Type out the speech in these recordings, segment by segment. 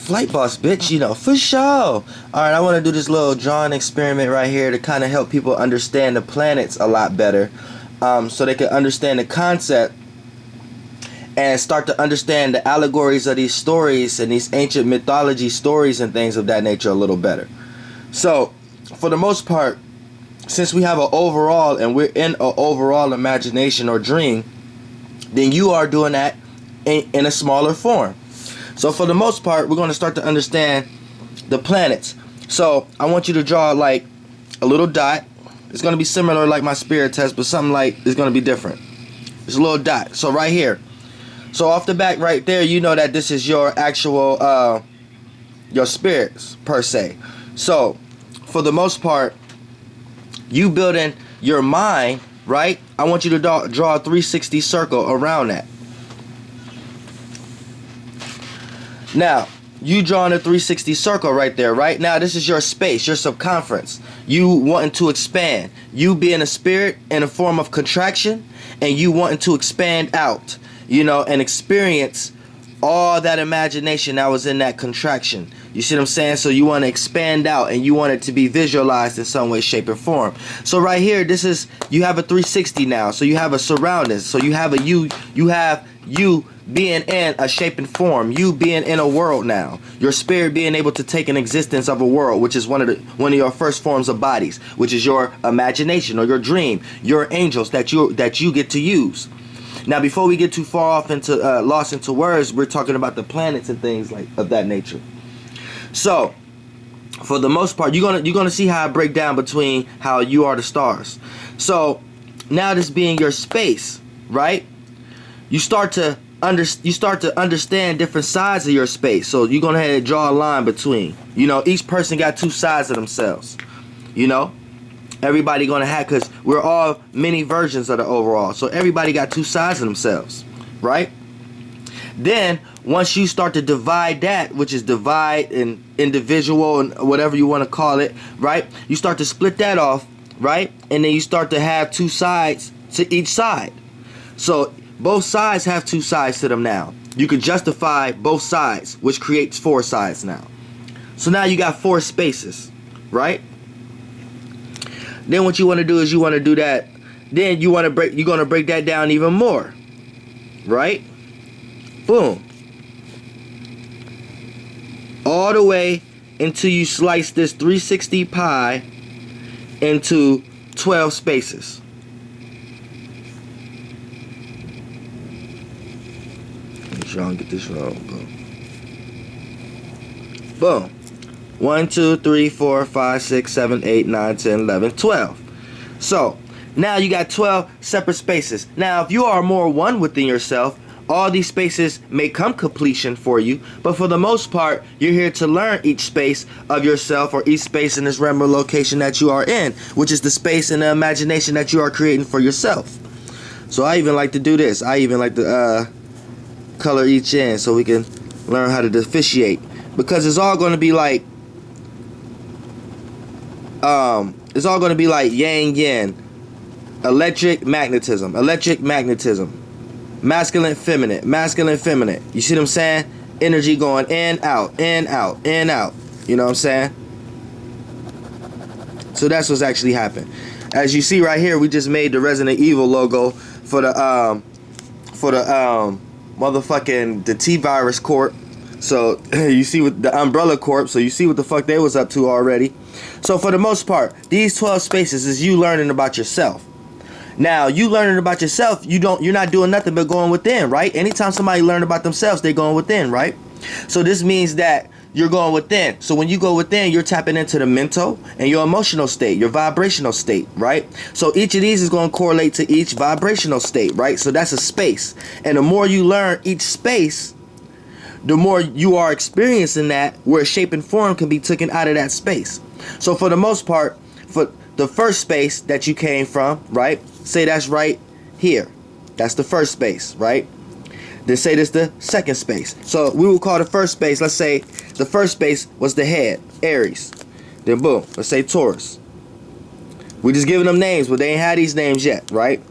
Flight Boss, bitch, you know, for sure. Alright, I want to do this little drawing experiment right here to kind of help people understand the planets a lot better, so they can understand the concept and start to understand the allegories of these stories and these ancient mythology stories and things of that nature a little better. So, for the most part, since we have an overall and we're in an overall imagination or dream, then you are doing that in a smaller form. So for the most part, we're going to start to understand the planets. So I want you to draw like a little dot. It's going to be similar like my spirit test, but something like it's going to be different. It's a little dot. So right here. So off the back right there, you know that this is your actual your spirits per se. So for the most part, you building your mind, right? I want you to draw a 360 circle around that. Now, you drawing a 360 circle right there, right? Now, this is your space, your circumference. You wanting to expand. You being a spirit in a form of contraction, and you wanting to expand out, you know, and experience all that imagination that was in that contraction. You see what I'm saying? So you want to expand out, and you want it to be visualized in some way, shape, or form. So right here, this is, you have a 360 now. So you have a surroundings. So you have a you have you being in a shape and form, you being in a world now, your spirit being able to take an existence of a world, which is one of your first forms of bodies, which is your imagination or your dream, your angels that you get to use. Now, before we get too far off into lost into words, we're talking about the planets and things like of that nature. So, for the most part, you're gonna see how I break down between how you are the stars. So, now this being your space, right? You start to understand different sides of your space. So you're gonna have to draw a line between. You know, each person got two sides of themselves. You know, everybody gonna have, because we're all many versions of the overall. So everybody got two sides of themselves, right? Then once you start to divide that, which is divide and individual and whatever you want to call it, right? You start to split that off, right? And then you start to have two sides to each side. So both sides have two sides to them now. You can justify both sides, which creates four sides now. So now you got four spaces, right? Then what you want to do is you want to do that. Then you're gonna break that down even more, right? Boom. All the way until you slice this 360 pie into 12 spaces. Make sure I don't get this wrong. Boom. 1, 2, 3, 4, 5, 6, 7, 8, 9, 10, 11, 12. So, now you got 12 separate spaces. Now, if you are more one within yourself, all these spaces may come completion for you, but for the most part, you're here to learn each space of yourself or each space in this realm or location that you are in, which is the space and the imagination that you are creating for yourself. So I even like to do this. I even like to color each in so we can learn how to differentiate, because it's all going to be like yang yin, electric magnetism, masculine feminine. You see what I'm saying? Energy going in, out, in, out, in, out. You know what I'm saying? So that's what's actually happened. As you see right here, we just made the Resident Evil logo for the motherfucking the T-Virus Corp. So you see with the Umbrella Corp, so you see what the fuck they was up to already. So for the most part, these 12 spaces is you learning about yourself. Now, you learning about yourself, you're not doing nothing but going within, right? Anytime somebody learn about themselves, they're going within, right? So this means that you're going within. So when you go within, you're tapping into the mental and your emotional state, your vibrational state, right? So each of these is going to correlate to each vibrational state, right? So that's a space. And the more you learn each space, the more you are experiencing that, where shape and form can be taken out of that space. So for the most part, for the first space that you came from, right? Say that's right here. That's the first space, right? Then say this the second space. So we will call the first space, let's say the first space was the head, Aries. Then boom, let's say Taurus. We just giving them names, but they ain't had these names yet, right?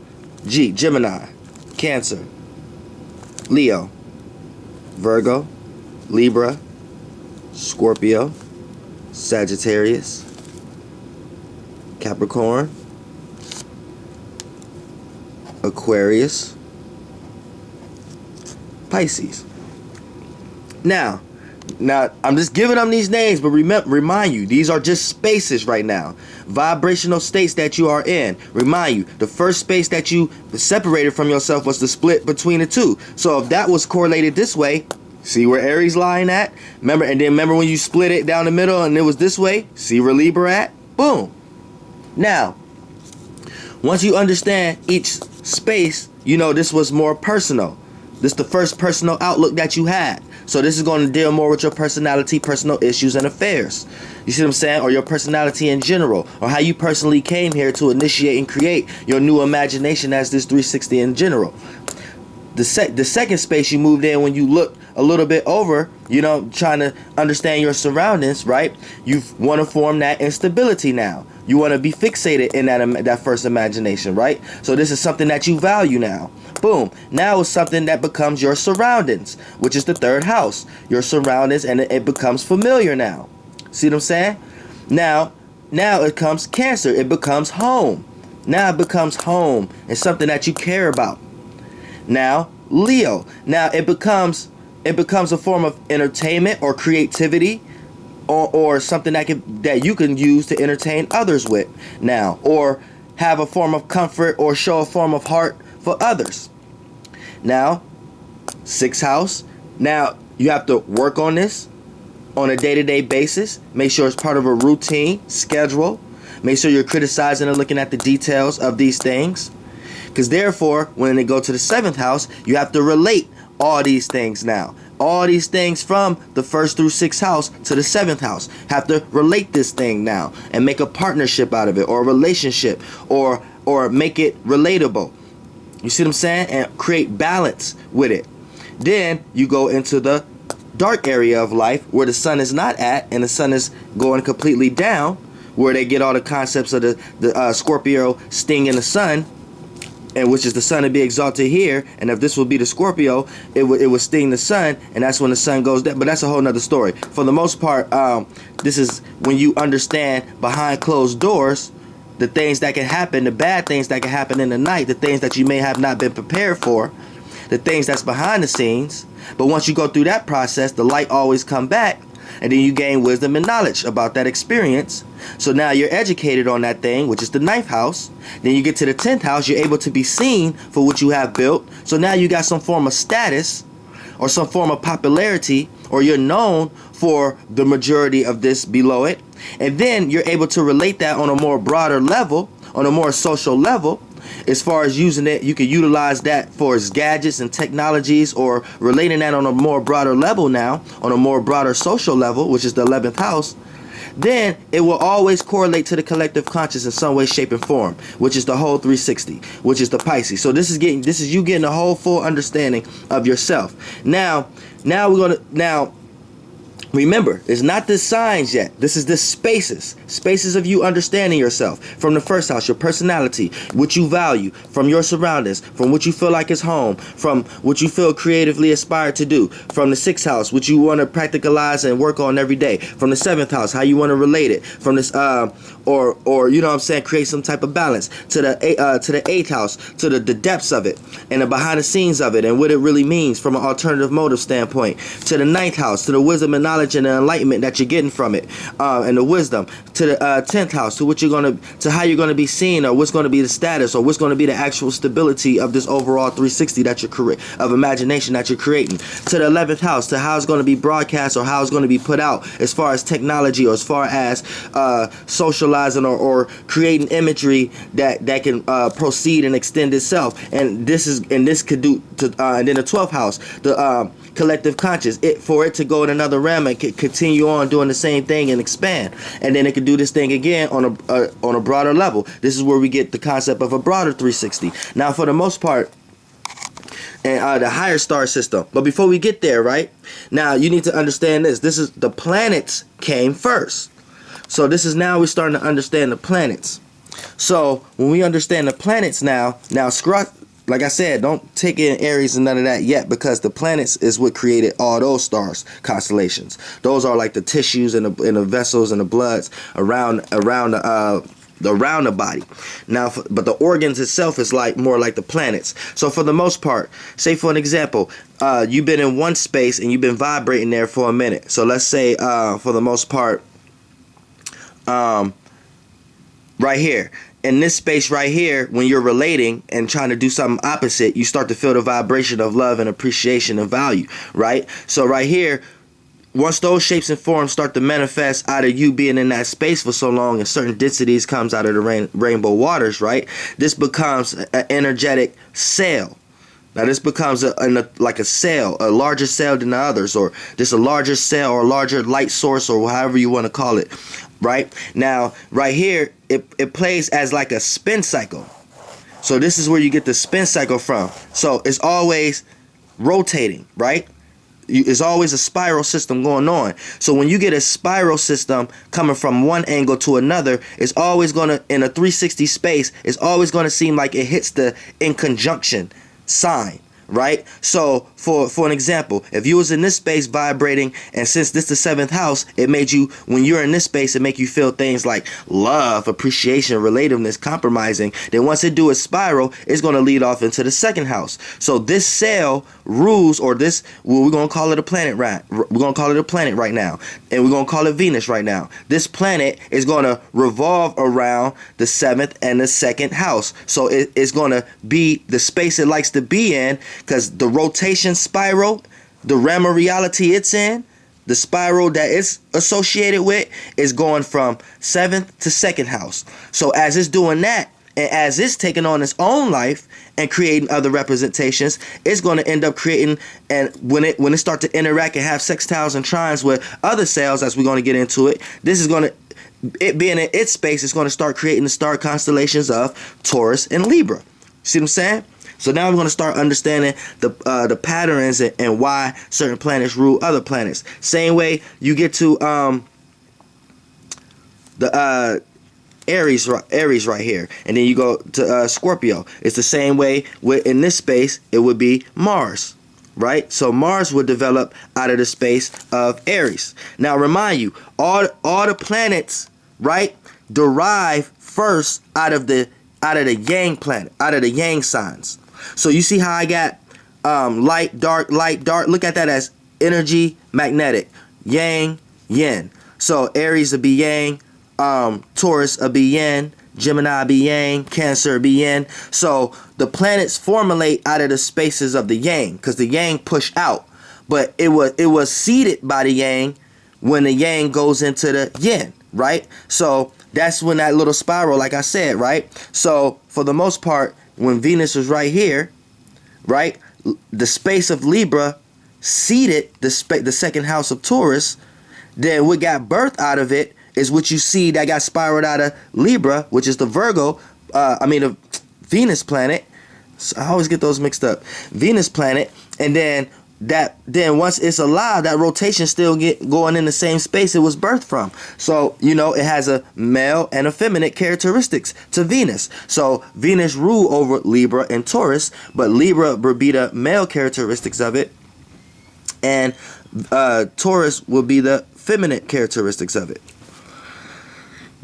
Gemini, Cancer, Leo, Virgo, Libra, Scorpio, Sagittarius, Capricorn, Aquarius, Pisces. Now I'm just giving them these names, but remind you, these are just spaces right now. Vibrational states that you are in. Remind you, the first space that you separated from yourself was the split between the two. So if that was correlated this way, see where Aries lying at? Remember when you split it down the middle and it was this way? See where Libra at? Boom. Now, once you understand each space, you know this was more personal. This is the first personal outlook that you had. So this is going to deal more with your personality, personal issues, and affairs. You see what I'm saying? Or your personality in general. Or how you personally came here to initiate and create your new imagination as this 360 in general. The second space you moved in when you looked a little bit over, you know, trying to understand your surroundings, right? You want to form that instability now. You want to be fixated in that first imagination, right? So this is something that you value now. Boom. Now it's something that becomes your surroundings, which is the third house. Your surroundings, and it becomes familiar now. See what I'm saying? Now it comes Cancer. It becomes home. Now it becomes home. It's something that you care about. Now Leo. Now it becomes a form of entertainment or creativity, or something that you can use to entertain others with now, or have a form of comfort or show a form of heart for others. Now, sixth house. Now you have to work on this on a day-to-day basis. Make sure it's part of a routine schedule. Make sure you're criticizing and looking at the details of these things. Because therefore, when they go to the seventh house, you have to relate all these things now. All these things from the first through sixth house to the seventh house. Have to relate this thing now and make a partnership out of it, or a relationship, or make it relatable. You see what I'm saying? And create balance with it. Then you go into the dark area of life where the sun is not at, and the sun is going completely down, where they get all the concepts of the Scorpio stinging the sun, and which is the sun to be exalted here. And if this would be the Scorpio, it would sting the sun, and that's when the sun goes down. But that's a whole nother story. For the most part, this is when you understand behind closed doors the things that can happen, the bad things that can happen in the night, the things that you may have not been prepared for, the things that's behind the scenes. But once you go through that process, the light always come back, and then you gain wisdom and knowledge about that experience. So now you're educated on that thing, which is the ninth house. Then you get to the 10th house, you're able to be seen for what you have built. So now you got some form of status or some form of popularity, or you're known for the majority of this below it. And then you're able to relate that on a more broader level, on a more social level. As far as using it, you can utilize that for its gadgets and technologies, or relating that on a more broader level now, on a more broader social level, which is the 11th house. Then it will always correlate to the collective conscious in some way, shape, and form, which is the whole 360, which is the Pisces. So this is you getting a whole full understanding of yourself. Now remember, it's not the signs yet. This is the spaces of you understanding yourself. From the first house, your personality, what you value, from your surroundings, from what you feel like is home, from what you feel creatively aspired to do. From the sixth house, what you want to practicalize and work on every day. From the seventh house, how you want to relate it. From this, or you know what I'm saying, create some type of balance. To the eighth house, to the depths of it, and the behind the scenes of it, and what it really means from an alternative motive standpoint. To the ninth house, to the wisdom and knowledge and the enlightenment that you're getting from it, and the wisdom. To the 10th house, to how you're gonna be seen, or what's gonna be the status, or what's gonna be the actual stability of this overall 360 that you're of imagination that you're creating. To the 11th house, to how it's gonna be broadcast, or how it's gonna be put out, as far as technology, or as far as socializing, or creating imagery that can proceed and extend itself. And this could do to, and then the 12th house, the collective conscious, for it to go in another realm and continue on doing the same thing and expand, and then it could do this thing again on a broader level. This is where we get the concept of a broader 360. Now, for the most part, and the higher star system. But before we get there, right now, you need to understand this. This is the planets came first. So this is now we're starting to understand the planets. So when we understand the planets now like I said, don't take in Aries and none of that yet, because the planets is what created all those stars, constellations. Those are like the tissues and the vessels and the bloods around the body. Now, but the organs itself is like more like the planets. So for the most part, say for an example, you've been in one space and you've been vibrating there for a minute. So let's say for the most part, right here. In this space right here, when you're relating and trying to do something opposite, you start to feel the vibration of love and appreciation and value, right? So right here, once those shapes and forms start to manifest out of you being in that space for so long, and certain densities comes out of the rainbow waters, right? This becomes an energetic cell. Now this becomes like a cell, a larger cell than the others, or just a larger cell or a larger light source, or however you want to call it, right? Now, right here, it plays as like a spin cycle. So this is where you get the spin cycle from. So it's always rotating, right? It's always a spiral system going on. So when you get a spiral system coming from one angle to another, it's always going to, in a 360 space, it's always going to seem like it hits the in conjunction sign, right? So for an example, if you was in this space vibrating, and since this is the 7th house, it made you, when you're in this space, it make you feel things like love, appreciation, relativeness, compromising. Then once it do a spiral, it's going to lead off into the 2nd house. So this cell rules, or this, well, we're going to call it a planet, right? We're going to call it a planet right now, and we're going to call it Venus right now. This planet is going to revolve around the 7th and the 2nd house. So it's going to be the space it likes to be in, because the rotation spiral, the realm of reality it's in, the spiral that it's associated with, is going from 7th to 2nd house. So as it's doing that, and as it's taking on its own life and creating other representations, it's going to end up creating, and when it start to interact and have sextiles and trines with other cells, as we're going to get into it, this is going to, it being in its space, it's going to start creating the star constellations of Taurus and Libra. See what I'm saying? So now we're going to start understanding the patterns and why certain planets rule other planets. Same way you get to the Aries right here, and then you go to Scorpio. It's the same way in this space it would be Mars, right? So Mars would develop out of the space of Aries. Now remind you, all the planets, right, derive first out of the Yang planet, out of the Yang signs. So you see how I got light, dark, light, dark. Look at that as energy, magnetic, Yang, Yin. So Aries will be Yang, Taurus will be Yin, Gemini will be Yang, Cancer will be Yin. So the planets formulate out of the spaces of the Yang, because the Yang push out, but it was seeded by the Yang when the Yang goes into the Yin, right? So that's when that little spiral, like I said, right? So for the most part, when Venus was right here, right, the space of Libra seeded the 2nd house of Taurus. Then what got birth out of it is what you see that got spiraled out of Libra, which is the the Venus planet. So I always get those mixed up. Venus planet, and then once it's alive, that rotation still get going in the same space it was birthed from. So it has a male and a feminine characteristics to Venus. So Venus rule over Libra and Taurus, but Libra would be the male characteristics of it, and Taurus will be the feminine characteristics of it.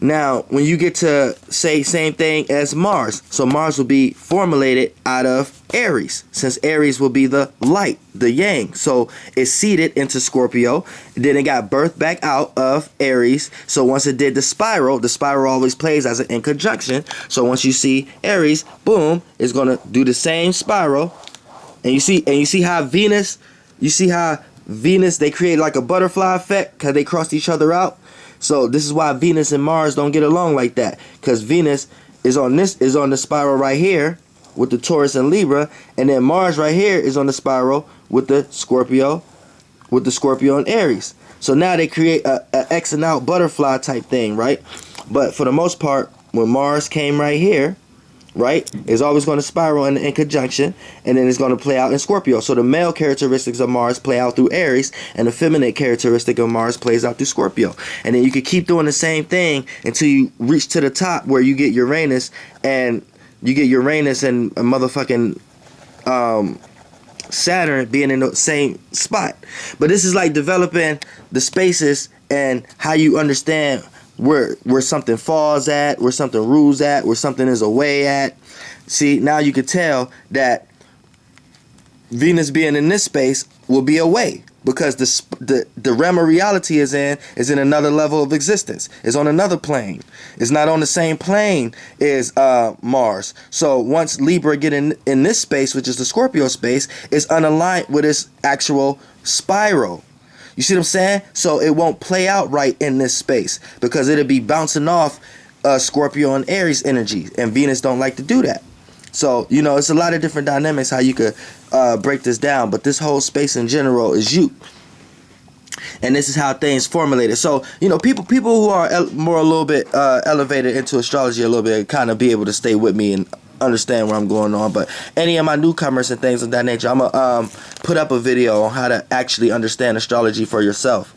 Now, when you get to say same thing as Mars, so Mars will be formulated out of Aries, since Aries will be the light, the Yang. So it's seeded into Scorpio, then it got birthed back out of Aries. So once it did the spiral always plays as an in conjunction. So once you see Aries, boom, it's gonna do the same spiral, and you see how Venus, they create like a butterfly effect because they crossed each other out. So this is why Venus and Mars don't get along like that, because Venus is on the spiral right here with the Taurus and Libra, and then Mars right here is on the spiral with the Scorpio and Aries. So now they create a X and out butterfly type thing, right? But for the most part, when Mars came right here, right, it's always going to spiral in conjunction, and then it's going to play out in Scorpio. So the male characteristics of Mars play out through Aries, and the feminine characteristic of Mars plays out through Scorpio. And then you could keep doing the same thing until you reach to the top where you get Uranus, and a motherfucking Saturn being in the same spot. But this is like developing the spaces and how you understand where something falls at, where something rules at, where something is away at. See, now you can tell that Venus being in this space will be away, because the realm of reality is in another level of existence. It's on another plane. It's not on the same plane as Mars. So once Libra get in this space, which is the Scorpio space, it's unaligned with its actual spiral. You see what I'm saying? So it won't play out right in this space, because it'll be bouncing off Scorpio and Aries energy, and Venus don't like to do that. So, you know, it's a lot of different dynamics how you could break this down, but this whole space in general is you. And this is how things formulated. So, you know, people who are a little bit elevated into astrology a little bit kind of be able to stay with me and understand where I'm going on. But any of my newcomers and things of that nature, I'm gonna put up a video on how to actually understand astrology for yourself.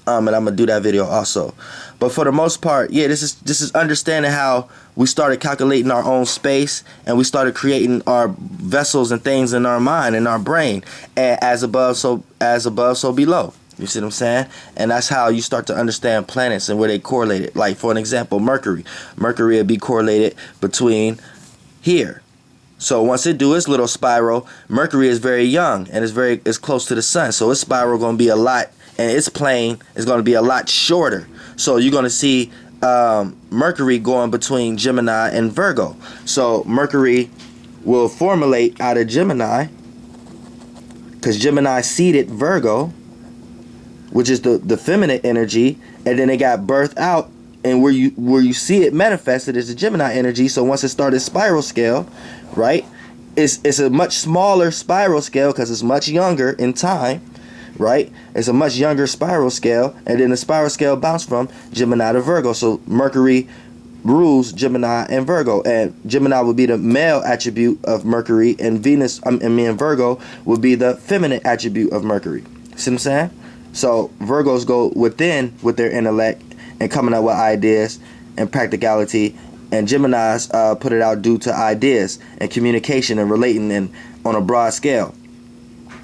And I'm gonna do that video also. But for the most part, yeah, this is understanding how we started calculating our own space, and we started creating our vessels and things in our mind, in our brain, and as above, so below. You see what I'm saying? And that's how you start to understand planets and where they correlated. Like, for an example, Mercury would be correlated between here. So once it do its little spiral, Mercury is very young and it's close to the sun, so its spiral gonna be a lot, and its plane is gonna be a lot shorter. So you're gonna see Mercury going between Gemini and Virgo. So Mercury will formulate out of Gemini, because Gemini seeded Virgo, which is the feminine energy, and then it got birthed out, and where you see it manifested is the Gemini energy. So once it started spiral scale, right, it's a much smaller spiral scale because it's much younger in time, right? It's a much younger spiral scale, and then the spiral scale bounced from Gemini to Virgo. So Mercury rules Gemini and Virgo, and Gemini would be the male attribute of Mercury, and Venus, and Virgo would be the feminine attribute of Mercury. See what I'm saying? So Virgos go within with their intellect and coming up with ideas and practicality, and Geminis put it out due to ideas and communication and relating and on a broad scale.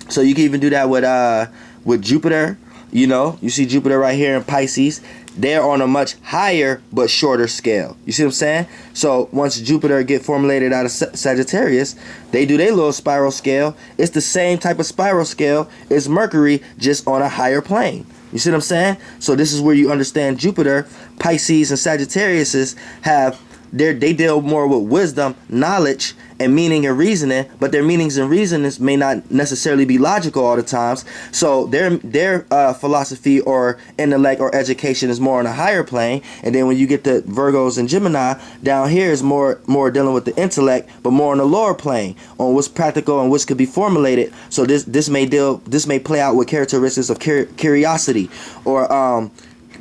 So you can even do that with Jupiter. You know, you see Jupiter right here in Pisces. They're on a much higher but shorter scale. You see what I'm saying? So once Jupiter get formulated out of Sagittarius, they do their little spiral scale. It's the same type of spiral scale as Mercury, just on a higher plane. You see what I'm saying? So this is where you understand Jupiter, Pisces, and Sagittarius they deal more with wisdom, knowledge, and meaning and reasoning, but their meanings and reasonings may not necessarily be logical all the times. So their philosophy or intellect or education is more on a higher plane. And then when you get the Virgos and Gemini, down here is more dealing with the intellect, but more on the lower plane, on what's practical and what's could be formulated. So this may play out with characteristics of curiosity, or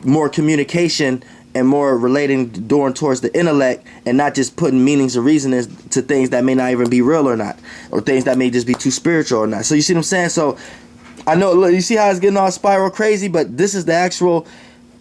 more communication, and more relating door towards the intellect, and not just putting meanings and reasonings to things that may not even be real or not, or things that may just be too spiritual or not. So you see what I'm saying? So I know, look, you see how it's getting all spiral crazy, but this is the actual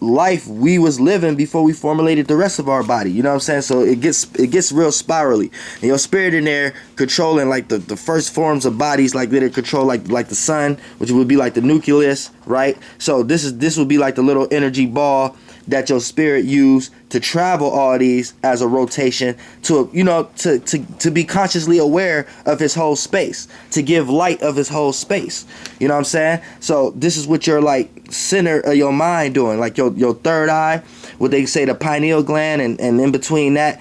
life we was living before we formulated the rest of our body. You know what I'm saying? So it gets real spirally, and your spirit in there controlling like the first forms of bodies, like that it control like the sun, which would be like the nucleus, right? So this would be like the little energy ball that your spirit use to travel all these as a rotation to, you know, to be consciously aware of his whole space, to give light of his whole space. You know what I'm saying? So this is what your like center of your mind doing, like your third eye, what they say the pineal gland, and in between that,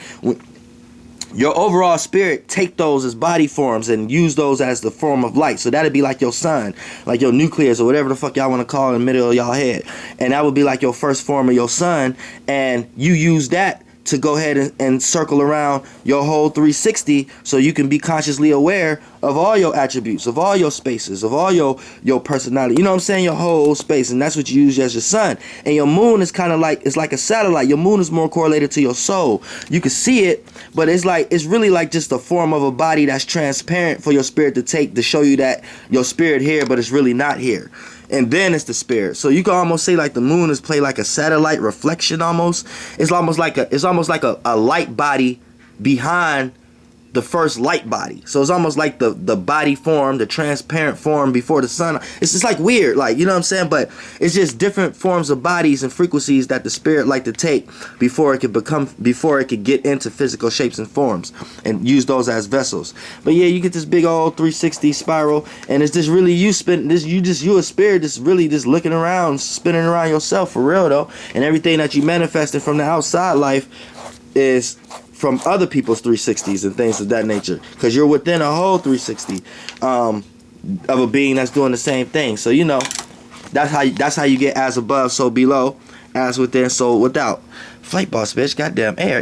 your overall spirit take those as body forms and use those as the form of light. So that'd be like your sun, like your nucleus, or whatever the fuck y'all want to call it in the middle of y'all head. And that would be like your first form of your sun. And you use that to go ahead and circle around your whole 360, so you can be consciously aware of all your attributes, of all your spaces, of all your personality. You know what I'm saying? Your whole space. And that's what you use as your sun. And your moon is kind of like, it's like a satellite. Your moon is more correlated to your soul. You can see it, but it's really like just a form of a body that's transparent for your spirit to take, to show you that your spirit here, but it's really not here. And then it's the spirit. So you can almost say like the moon is play like a satellite reflection almost. It's almost like a light body behind the first light body. So it's almost like the body form, the transparent form before the sun. It's just like weird, like, you know what I'm saying? But it's just different forms of bodies and frequencies that the spirit like to take before it could get into physical shapes and forms and use those as vessels. But yeah, you get this big old 360 spiral, and it's just really you spin this, you a spirit just really just looking around, spinning around yourself for real though. And everything that you manifested from the outside life is from other people's 360s and things of that nature, because you're within a whole 360 of a being that's doing the same thing. So you know, that's how you get as above so below, as within so without. Flight boss bitch, goddamn air.